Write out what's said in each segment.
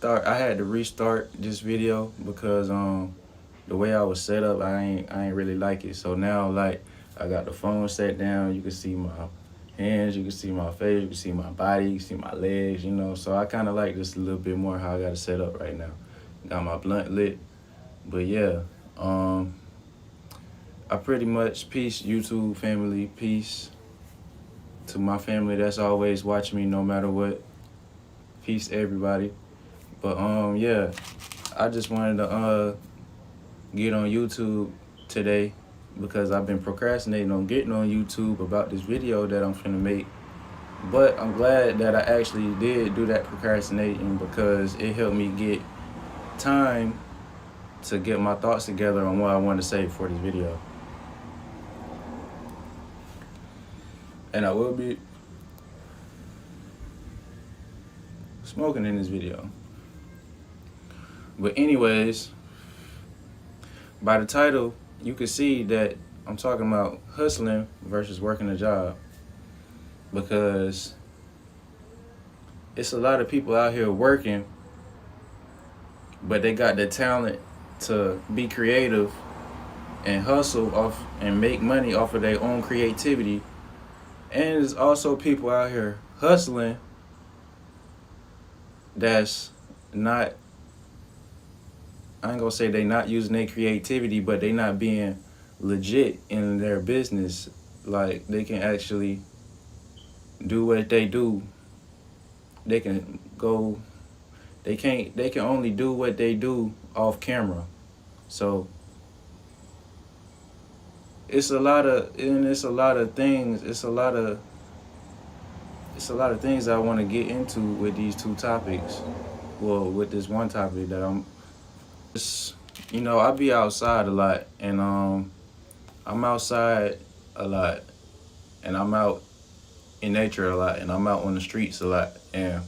I had to restart this video because the way I was set up, I ain't really like it. So now, like, I got the phone set down. You can see my hands, you can see my face, you can see my body, you can see my legs, you know. So I kind of like this a little bit more how I got it set up right now. Got my blunt lit. But yeah, I pretty much, peace YouTube family, peace to my family that's always watching me no matter what. Peace everybody. But yeah, I just wanted to get on YouTube today because I've been procrastinating on getting on YouTube about this video that I'm finna make. But I'm glad that I actually did do that procrastinating because it helped me get time to get my thoughts together on what I want to say for this video. And I will be smoking in this video. But anyways, by the title, you can see that I'm talking about hustling versus working a job, because it's a lot of people out here working, but they got the talent to be creative and hustle off and make money off of their own creativity. And there's also people out here hustling that's not, I ain't gonna say they not using their creativity, but they not being legit in their business. Like, they can actually do what they do. They can only do what they do off camera. So it's a lot of things I want to get into with these two topics. Well, with this one topic that I be outside a lot, and I'm outside a lot, and I'm out in nature a lot, and I'm out on the streets a lot. And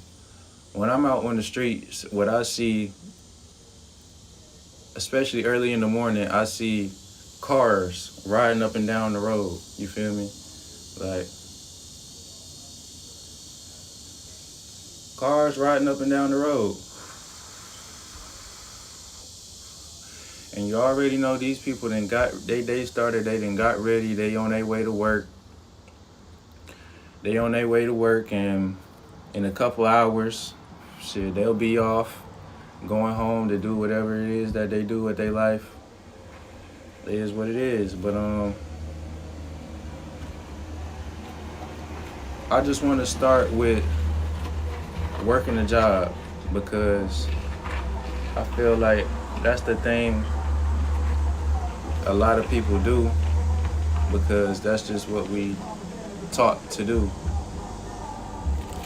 when I'm out on the streets, what I see, especially early in the morning, I see cars riding up and down the road. You feel me? Like, cars riding up and down the road. And you already know these people they got ready, they on their way to work. And in a couple hours, shit, they'll be off, going home to do whatever it is that they do with their life. It is what it is. But I just want to start with working a job, because I feel like that's the thing a lot of people do, because that's just what we taught to do,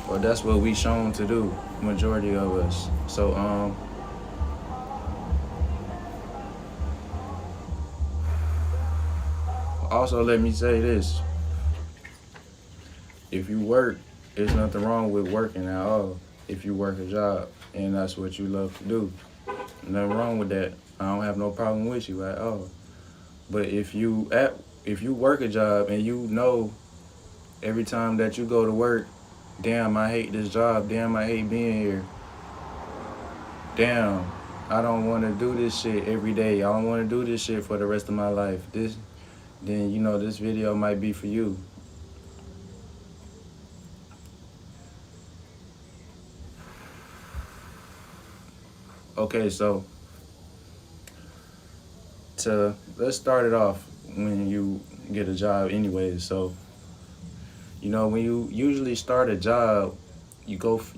or that's what we shown to do, majority of us. So also, let me say this: if you work, there's nothing wrong with working at all. If you work a job and that's what you love to do, nothing wrong with that. I don't have no problem with you at all. But if you work a job and you know every time that you go to work, damn, I hate this job, damn, I hate being here, damn, I don't want to do this shit every day, I don't want to do this shit for the rest of my life, then this video might be for you. Okay, so let's start it off when you get a job anyways. So, when you usually start a job, you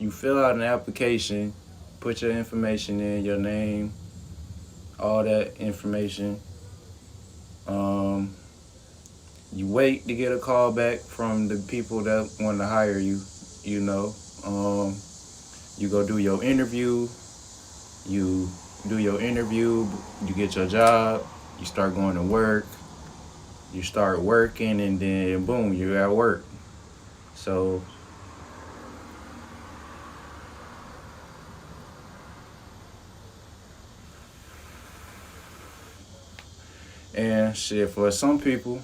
fill out an application, put your information in, your name, all that information. You wait to get a call back from the people that want to hire you. You go do your interview. You do your interview, you get your job, you start going to work, you start working, and then boom, you're at work. So and shit, for some people,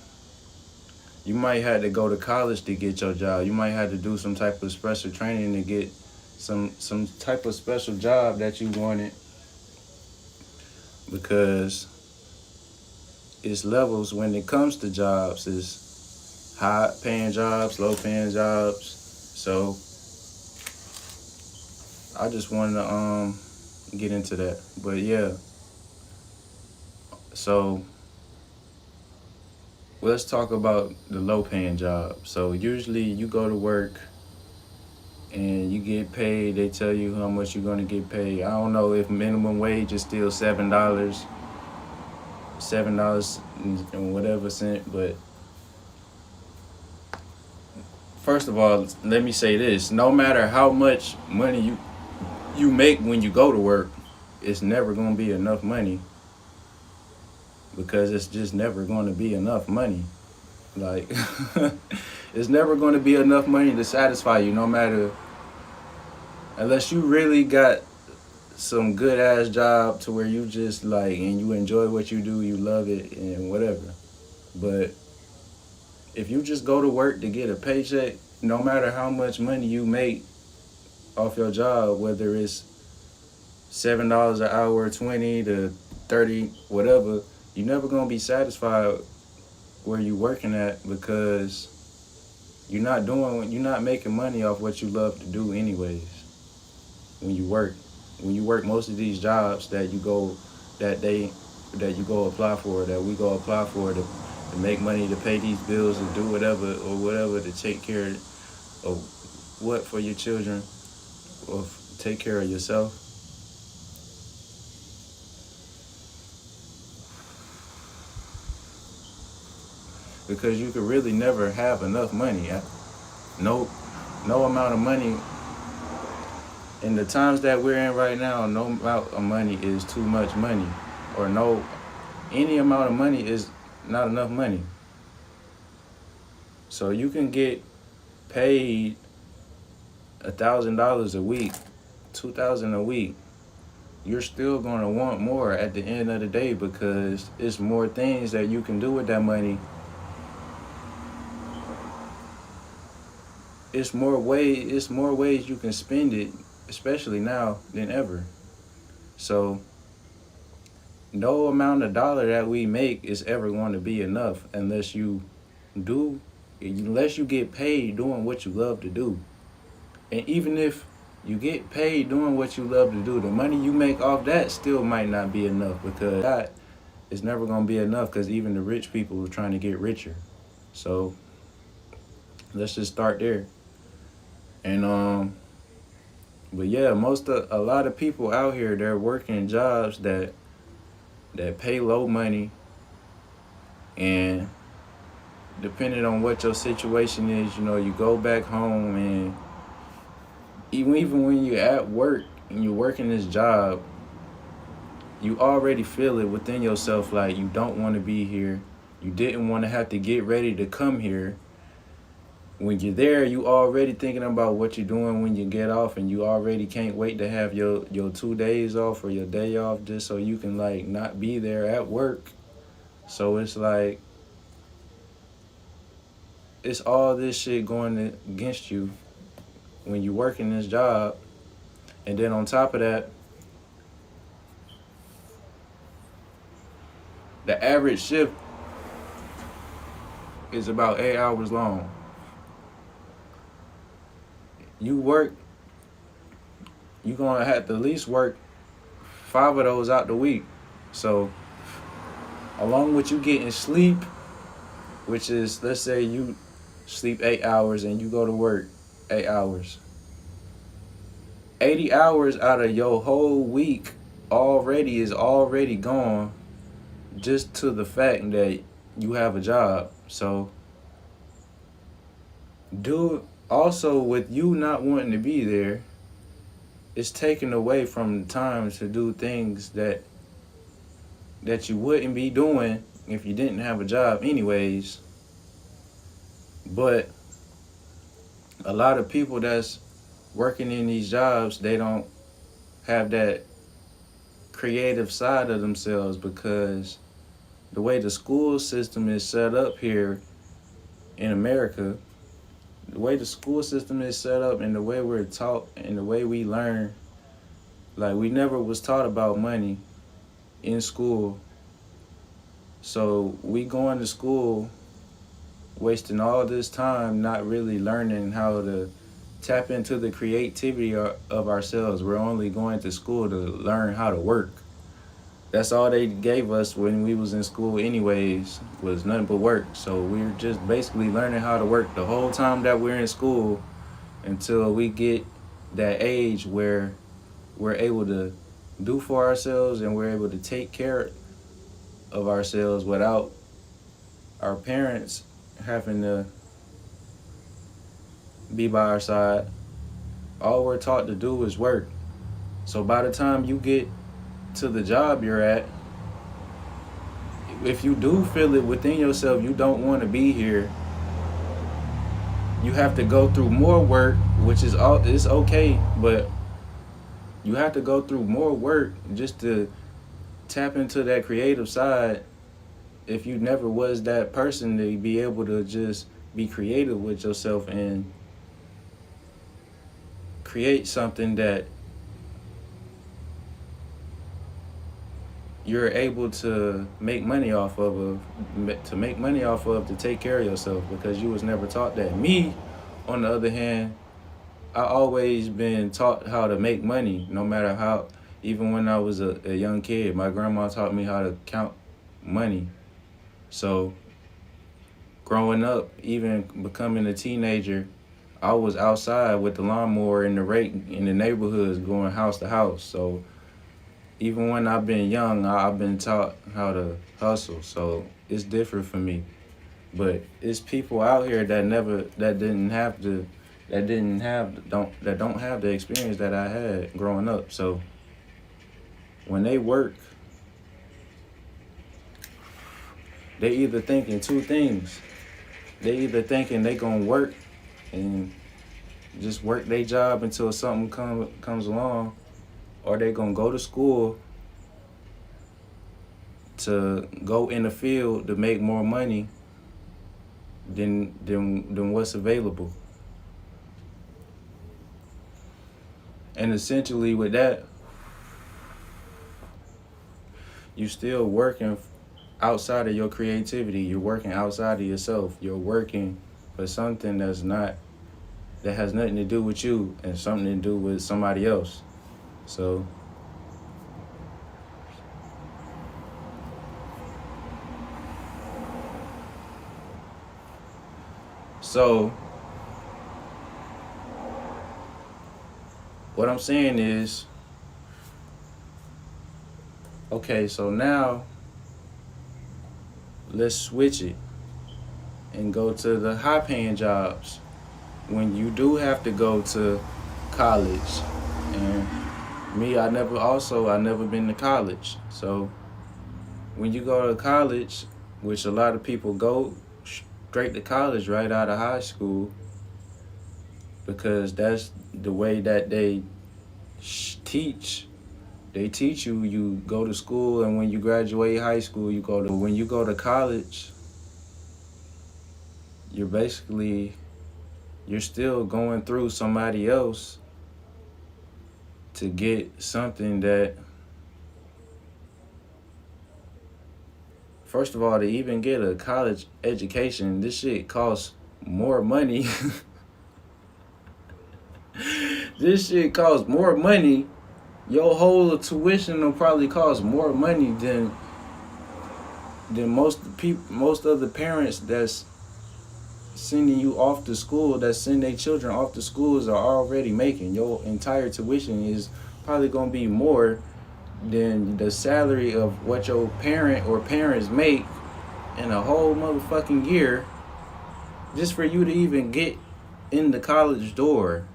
you might have to go to college to get your job. You might have to do some type of special training to get some type of special job that you wanted, because it's levels when it comes to jobs. It's high paying jobs, low paying jobs. So I just wanted to get into that. But yeah, so let's talk about the low paying job. So usually you go to work and you get paid. They tell you how much you're gonna get paid. I don't know if minimum wage is still $7 and whatever cent. But first of all, let me say this: no matter how much money you make when you go to work, it's never gonna be enough money, because it's just never gonna be enough money. Like it's never gonna be enough money to satisfy you, no matter, unless you really got some good ass job to where you just like and you enjoy what you do, you love it and whatever. But if you just go to work to get a paycheck, no matter how much money you make off your job, whether it's $7 an hour, 20 to 30, whatever, you're never gonna be satisfied where you working at, because you're not making money off what you love to do anyways. When you work, most of these jobs that you go apply for, that we go apply for to make money, to pay these bills and do whatever to take care of what for your children, or take care of yourself. Because you could really never have enough money. No amount of money in the times that we're in right now, no amount of money is too much money, or any amount of money is not enough money. So you can get paid $1,000 a week, $2,000 a week. You're still gonna want more at the end of the day, because it's more things that you can do with that money. It's more ways you can spend it, especially now than ever. So no amount of dollar that we make is ever going to be enough unless you get paid doing what you love to do. And even if you get paid doing what you love to do, the money you make off that still might not be enough, because that is never going to be enough, because even the rich people are trying to get richer. So let's just start there. And but yeah, a lot of people out here, they're working jobs that pay low money, and depending on what your situation is, you go back home, and even when you're at work and you're working this job, you already feel it within yourself, like you don't want to be here. You didn't want to have to get ready to come here. When you're there, you already thinking about what you're doing when you get off, and you already can't wait to have your 2 days off or your day off, just so you can like not be there at work. So it's like, it's all this shit going against you when you work in this job. And then on top of that, the average shift is about 8 hours long. You're gonna have to at least work 5 of those out the week. So along with you getting sleep, which is, let's say you sleep 8 hours and you go to work 8 hours. 80 hours out of your whole week is already gone, just to the fact that you have a job. So also with you not wanting to be there, it's taken away from the time to do things that you wouldn't be doing if you didn't have a job anyways. But a lot of people that's working in these jobs, they don't have that creative side of themselves, because the way the school system is set up here in America, the way the school system is set up and the way we're taught and the way we learn, like we never was taught about money in school. So we going to school wasting all this time not really learning how to tap into the creativity of ourselves. We're only going to school to learn how to work. That's all they gave us when we was in school anyways, was nothing but work. So we're just basically learning how to work the whole time that we're in school until we get that age where we're able to do for ourselves and we're able to take care of ourselves without our parents having to be by our side. All we're taught to do is work. So by the time you get to the job you're at, if you do feel it within yourself you don't want to be here, you have to go through more work, which is all, it's okay, but you have to go through more work just to tap into that creative side. If you never was that person to be able to just be creative with yourself and create something that you're able to make money off of, to take care of yourself, because you was never taught that. Me, on the other hand, I always been taught how to make money, no matter how. Even when I was a young kid, my grandma taught me how to count money. So growing up, even becoming a teenager, I was outside with the lawnmower and the rake in the neighborhoods going house to house. So even when I've been young, I've been taught how to hustle. So it's different for me. But it's people out here that don't have the experience that I had growing up. So when they work, they either thinking two things. They either thinking they gonna work and just work their job until something comes along, or they gonna go to school to go in the field to make more money than what's available. And essentially with that, you still working outside of your creativity. You're working outside of yourself. You're working for something that has nothing to do with you and something to do with somebody else. So what I'm saying is, okay, so now let's switch it and go to the high paying jobs when you do have to go to college. And me, I never been to college. So when you go to college, which a lot of people go straight to college right out of high school, because that's the way that they teach. They teach you, you go to school, and when you graduate high school, when you go to college, you're still going through somebody else to get something that, first of all, to even get a college education, this shit costs more money. This shit costs more money. Your whole tuition will probably cost more money than most of the parents that's sending you off to school, that send their children off to schools, are already making. Your entire tuition is probably gonna be more than the salary of what your parent or parents make in a whole motherfucking year, just for you to even get in the college door.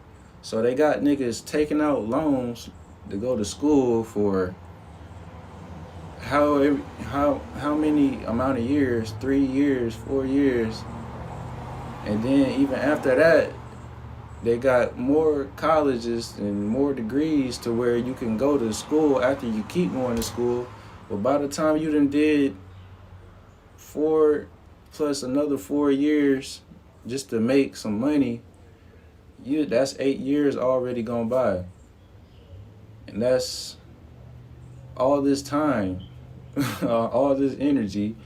So they got niggas taking out loans to go to school for how many amount of years, 3 years, 4 years. And then even after that, they got more colleges and more degrees to where you can go to school after you keep going to school. But by the time you done did 4 plus another 4 years just to make some money, that's 8 years already gone by. And that's all this time, all this energy,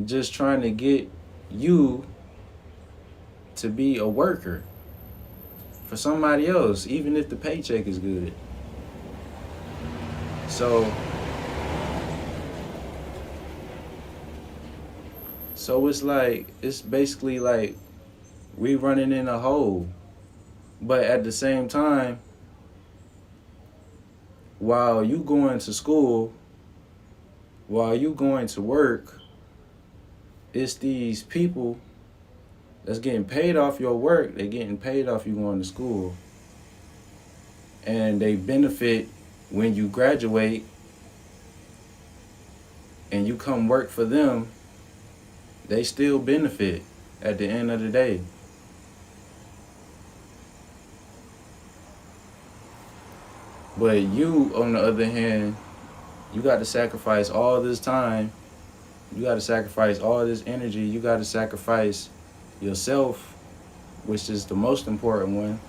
just trying to get you to be a worker for somebody else, even if the paycheck is good. So it's like, it's basically like we running in a hole. But at the same time, while you going to school, while you going to work, it's these people that's getting paid off your work. They're getting paid off you going to school. And they benefit when you graduate and you come work for them. They still benefit at the end of the day. But you, on the other hand, you got to sacrifice all this time. You got to sacrifice all this energy. You got to sacrifice yourself, which is the most important one,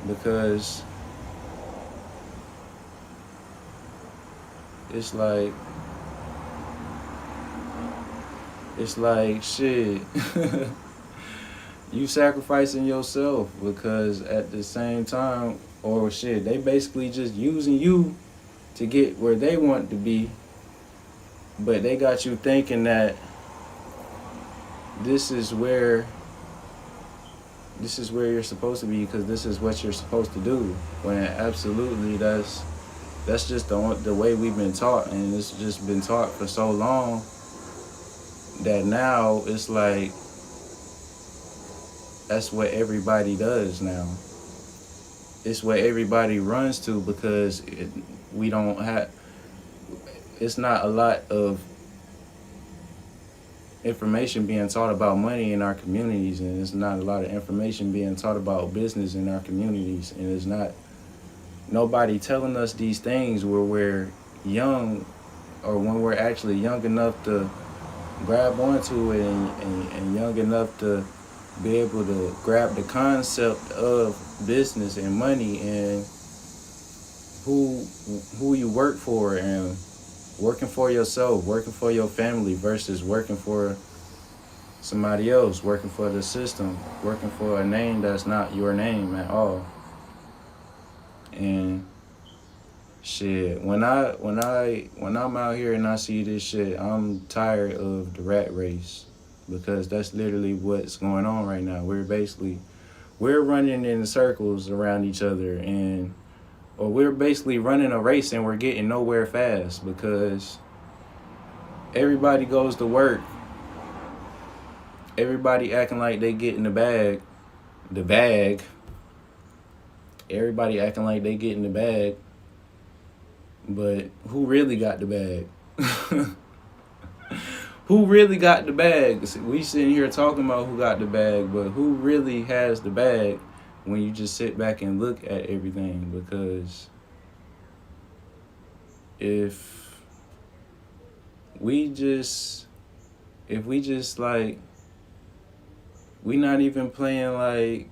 because it's like shit. You sacrificing yourself, because at the same time, or shit, they basically just using you to get where they want to be, but they got you thinking that this is where you're supposed to be, because this is what you're supposed to do, when absolutely that's just the way we've been taught, and it's just been taught for so long that now it's like that's what everybody does now. It's what everybody runs to, because it's not a lot of information being taught about money in our communities, and it's not a lot of information being taught about business in our communities, and it's not nobody telling us these things where we're young, or when we're actually young enough to grab onto it, and young enough to be able to grab the concept of business and money, and who you work for, and working for yourself, working for your family versus working for somebody else, working for the system, working for a name that's not your name at all. And shit, when I'm out here and I see this shit, I'm tired of the rat race, because that's literally what's going on right now. We're running in circles around each other, or we're basically running a race and we're getting nowhere fast, because everybody goes to work. Everybody acting like they getting the bag. Everybody acting like they getting the bag. But who really got the bag? Who really got the bag? We sitting here talking about who got the bag, but who really has the bag when you just sit back and look at everything? Because if we just like, we not even playing like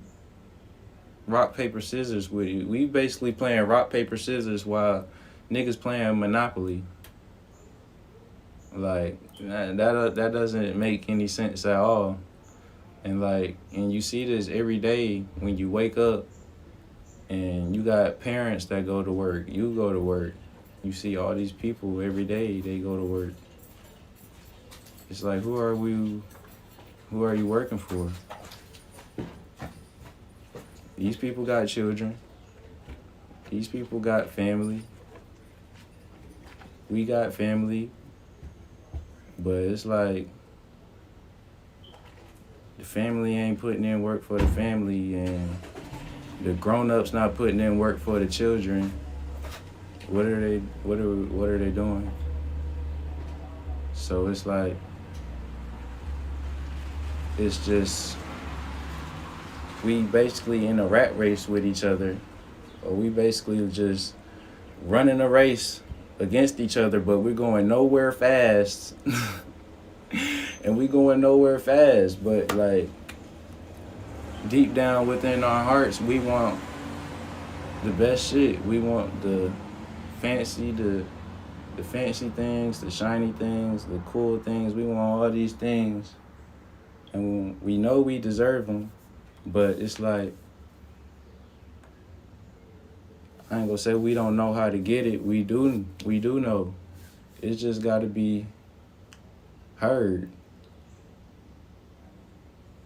rock, paper, scissors with it. We basically playing rock, paper, scissors while niggas playing Monopoly. Like, that doesn't make any sense at all. And you see this every day when you wake up, and you got parents that go to work, you go to work. You see all these people every day, they go to work. It's like, who are you working for? These people got children. These people got family. We got family. But it's like, the family ain't putting in work for the family, and the grown-ups not putting in work for the children. What are they doing? So it's like, it's just, we basically in a rat race with each other, or we basically just running a race against each other, but we're going nowhere fast. And we going nowhere fast, but like deep down within our hearts, we want the best shit. We want fancy, the fancy things, the shiny things, the cool things. We want all these things, and we know we deserve them, but it's like, I ain't gonna say we don't know how to get it. We do know. It's just got to be heard,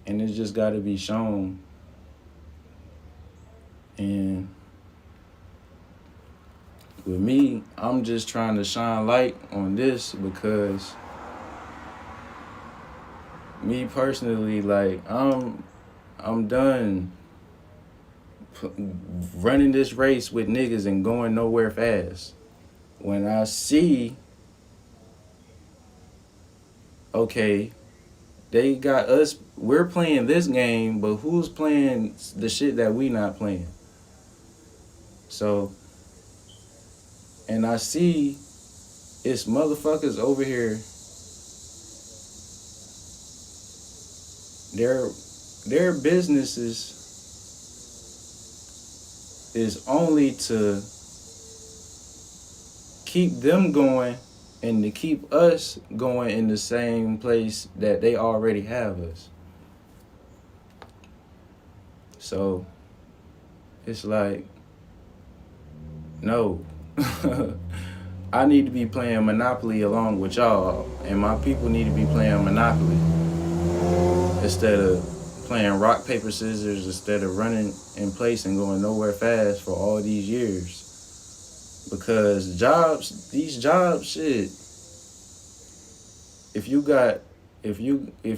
and it's just got to be shown. And with me, I'm just trying to shine light on this because me personally, like, I'm done running this race with niggas and going nowhere fast. When I see, okay, they got us, we're playing this game, but who's playing the shit that we not playing? So, and I see it's motherfuckers over here, their businesses is only to keep them going and to keep us going in the same place that they already have us. So it's like, no. I need to be playing Monopoly along with y'all, and my people need to be playing Monopoly instead of playing rock, paper, scissors, instead of running in place and going nowhere fast for all these years. Because these jobs, shit, if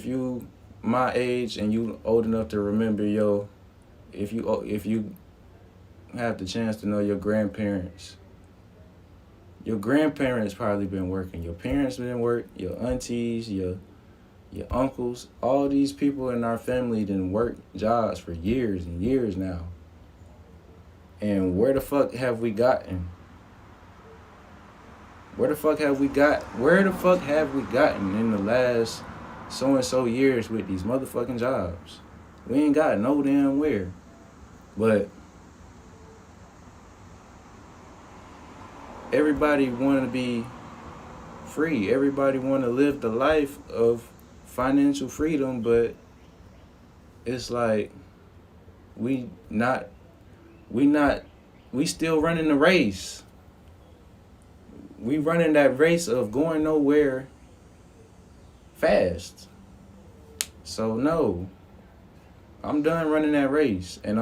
you my age and you old enough to remember, if you have the chance to know your grandparents probably been working. Your parents been work, your aunties, your uncles, all these people in our family done work jobs for years and years now. And where the fuck have we gotten? Where the fuck have we gotten in the last so and so years with these motherfucking jobs? We ain't got no damn where. But everybody want to be free. Everybody want to live the life of financial freedom, but it's like we still running the race. We running that race of going nowhere fast. So no, I'm done running that race, and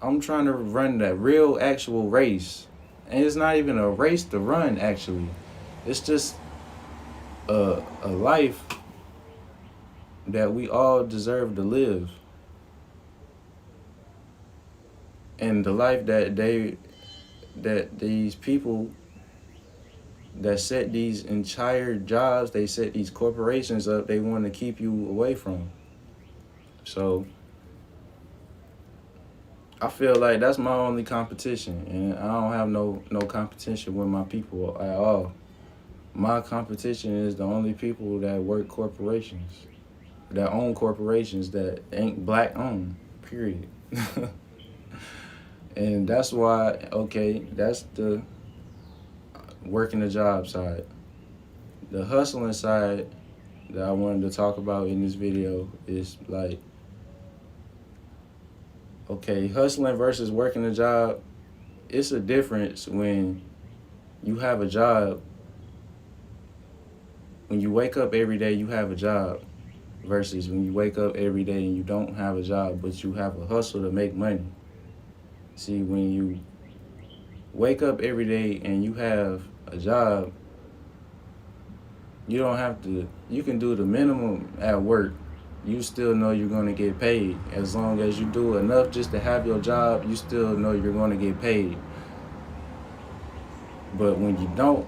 I'm trying to run that real actual race. And it's not even a race to run, actually. It's just a life that we all deserve to live. And the life that these people that set these entire jobs, they set these corporations up, they want to keep you away from. So I feel like that's my only competition, and I don't have no competition with my people at all. My competition is the only people that work corporations, that own corporations that ain't black owned, period. And that's why, okay, that's the working the job side. The hustling side that I wanted to talk about in this video is like, okay, hustling versus working a job, it's a difference when you have a job. When you wake up every day, you have a job, versus when you wake up every day and you don't have a job, but you have a hustle to make money. See, when you wake up every day and you have a job, you can do the minimum at work. You still know you're going to get paid. As long as you do enough just to have your job, you still know you're going to get paid. But when you don't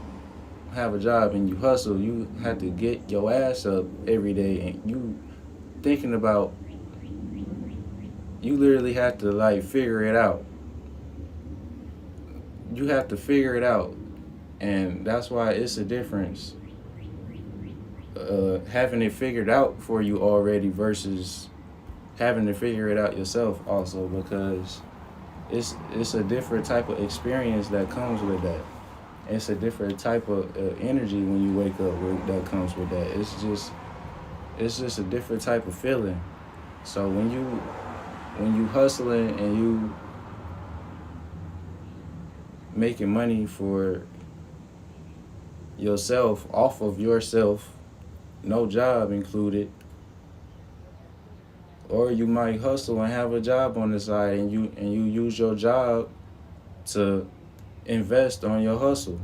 have a job and you hustle, you have to get your ass up every day, and you literally have to like figure it out. You have to figure it out. And that's why it's a difference having it figured out for you already versus having to figure it out yourself also, because it's a different type of experience that comes with that. It's a different type of energy when you wake up that comes with that. It's just a different type of feeling. So when you hustling and you making money for yourself, off of yourself, no job included, or you might hustle and have a job on the side, and you use your job to invest on your hustle.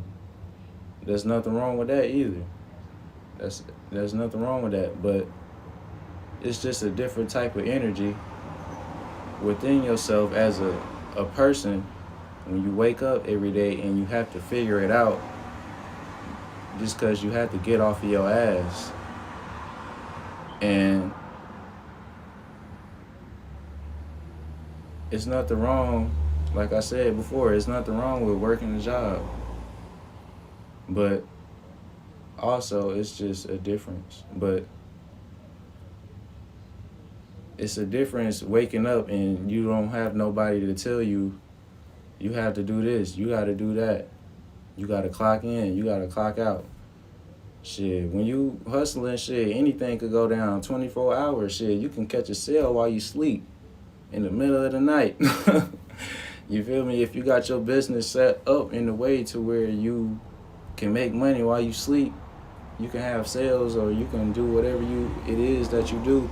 There's nothing wrong with that either. That's there's nothing wrong with that, but it's just a different type of energy within yourself as a person when you wake up every day and you have to figure it out just because you have to get off of your ass. And it's nothing wrong, like I said before, it's nothing wrong with working a job. But also, it's just a difference. But it's a difference waking up and you don't have nobody to tell you, you have to do this, you got to do that. You got to clock in, you got to clock out. Shit, when you hustling, shit, anything could go down 24 hours. Shit, you can catch a sale while you sleep in the middle of the night. You feel me? If you got your business set up in a way to where you can make money while you sleep, you can have sales or you can do whatever it is that you do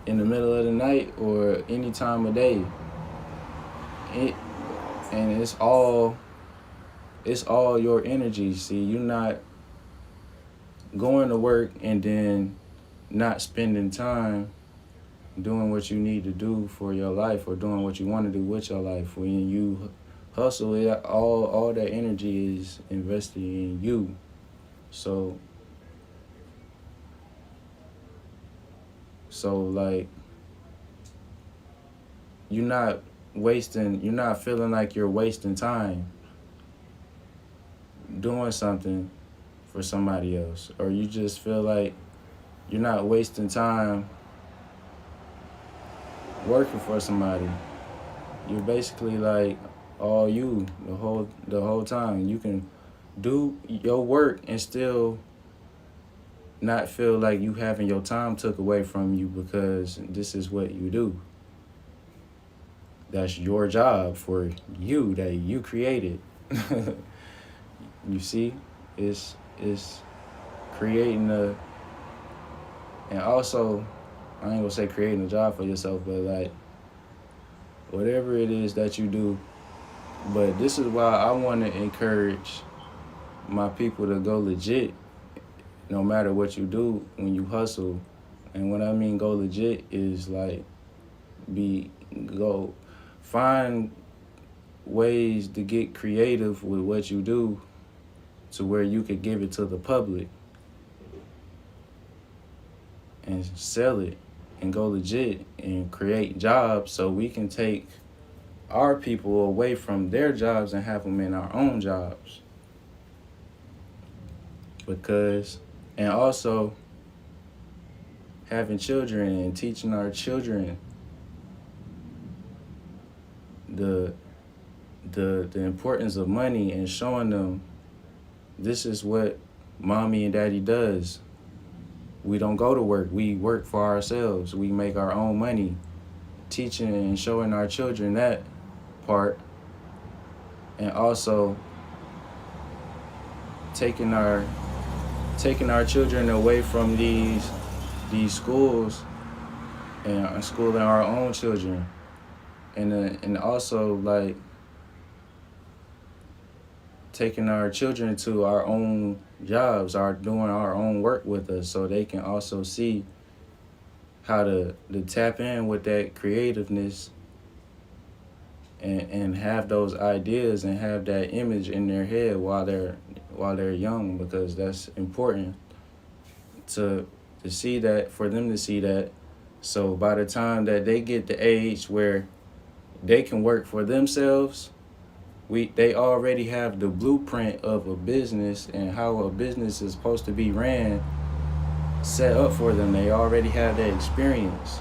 in the middle of the night or any time of day. And it's all your energy. See, you're not going to work and then not spending time doing what you need to do for your life or doing what you want to do with your life. When you hustle, all that energy is invested in you. So like, you're not feeling like you're wasting time doing something for somebody else, or you just feel like you're not wasting time working for somebody. You're basically like all you the whole time. You can do your work and still not feel like you having your time took away from you, because this is what you do. That's your job for you that you created. You see, it's creating and also, I ain't gonna say creating a job for yourself, but like whatever it is that you do. But this is why I want to encourage my people to go legit no matter what you do when you hustle. And what I mean go legit is like go find ways to get creative with what you do to where you could give it to the public and sell it and go legit and create jobs so we can take our people away from their jobs and have them in our own jobs. And also having children and teaching our children the importance of money and showing them this is what mommy and daddy does. We don't go to work. We work for ourselves. We make our own money. Teaching and showing our children that part. And also taking our children away from these schools and schooling our own children. And also like taking our children to our own jobs, doing our own work with us, so they can also see how to tap in with that creativeness and have those ideas and have that image in their head while they're young, because that's important to see that, for them to see that. So by the time that they get the age where they can work for themselves they already have the blueprint of a business and how a business is supposed to be ran set up for them. They already have that experience.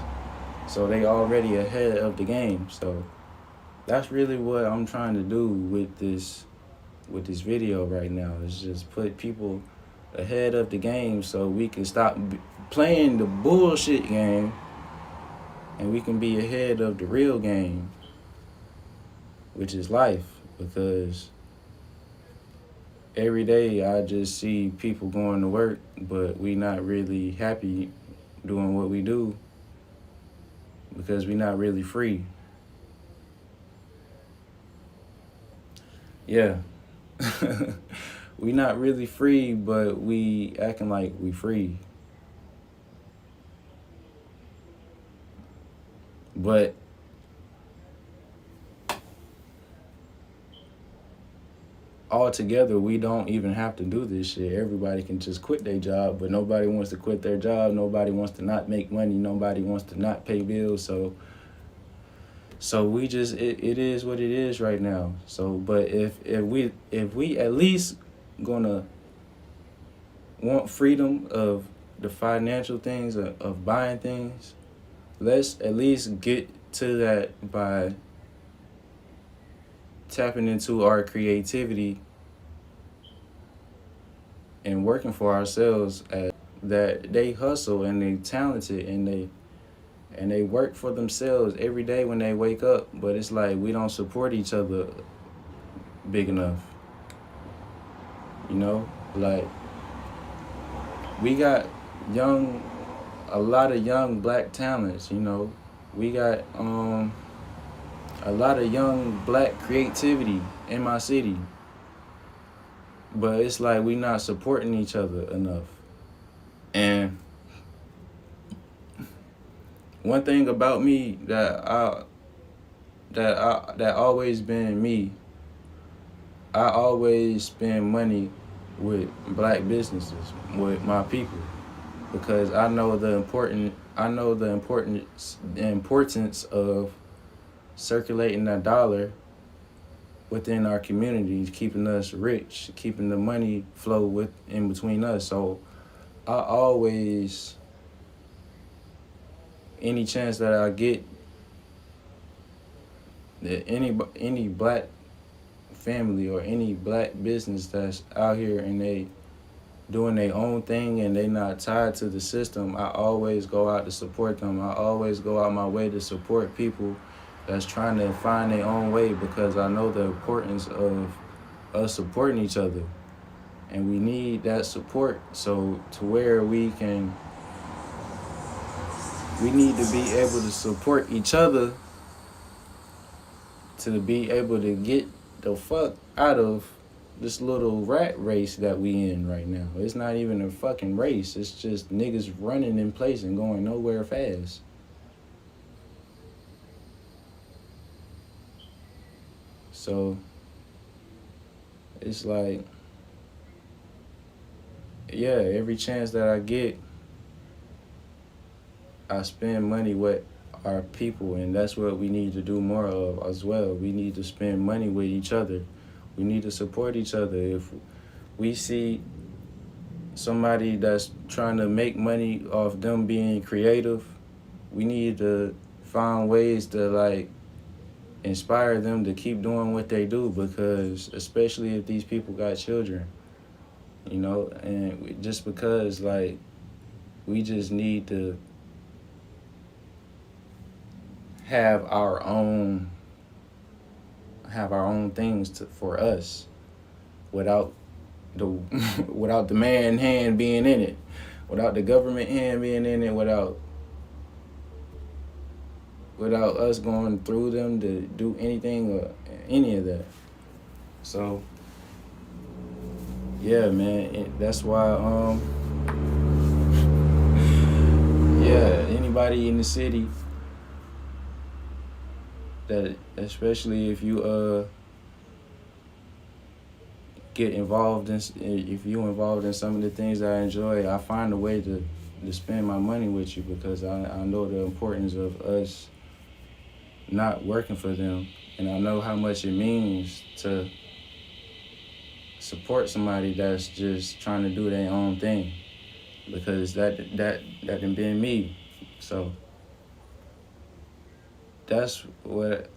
So they already ahead of the game. So that's really what I'm trying to do with this video right now. Is just put people ahead of the game so we can stop playing the bullshit game and we can be ahead of the real game, which is life. Because every day I just see people going to work, but we not really happy doing what we do because we not really free. Yeah. We not really free, but we acting like we free. But altogether, we don't even have to do this shit. Everybody can just quit their job, but nobody wants to quit their job. Nobody wants to not make money. Nobody wants to not pay bills. So we just it is what it is right now. So but if we at least gonna want freedom of the financial things of buying things, let's at least get to that by tapping into our creativity and working for ourselves. That they hustle and they talented and they work for themselves every day when they wake up, but it's like we don't support each other big enough. You know, like we got a lot of young black talents. You know, we got a lot of young black creativity in my city, but it's like we not supporting each other enough. And one thing about me that always been me, I always spend money with black businesses, with my people, because I know the importance of circulating that dollar within our communities, keeping us rich, keeping the money flow in between us. So I always, any chance that I get, that any black family or any black business that's out here and they doing their own thing and they not tied to the system, I always go out to support them. I always go out my way to support people that's trying to find their own way, because I know the importance of us supporting each other. And we need that support so to where we need to be able to support each other to be able to get the fuck out of this little rat race that we in right now. It's not even a fucking race. It's just niggas running in place and going nowhere fast. So it's like, yeah, every chance that I get, I spend money with our people, and that's what we need to do more of as well. We need to spend money with each other. We need to support each other. If we see somebody that's trying to make money off them being creative, we need to find ways to like inspire them to keep doing what they do, because especially if these people got children, you know, and just because like we just need to have our own things for us without the man hand being in it, without the government hand being in it, without us going through them to do anything or any of that. So yeah, man, that's why yeah, anybody in the city that, especially if you involved in some of the things I enjoy, I find a way to spend my money with you, because I know the importance of us not working for them And I know how much it means to support somebody that's just trying to do their own thing, because that done been me. So that's what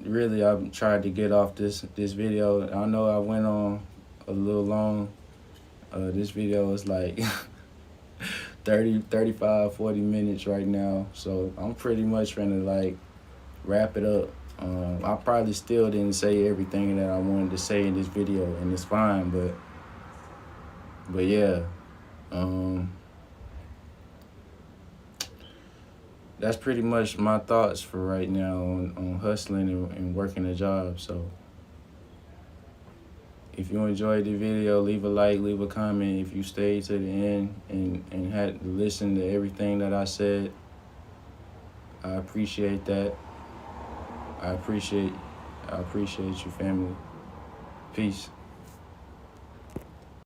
really I tried to get off this video. I know I went on a little long. This video is like 30, 35, 40 minutes right now. So I'm pretty much gonna like wrap it up. I probably still didn't say everything that I wanted to say in this video, and it's fine, but yeah. That's pretty much my thoughts for right now on hustling and working a job. So if you enjoyed the video, leave a like, leave a comment. If you stayed to the end and had to listen to everything that I said, I appreciate that. I appreciate you, family. Peace.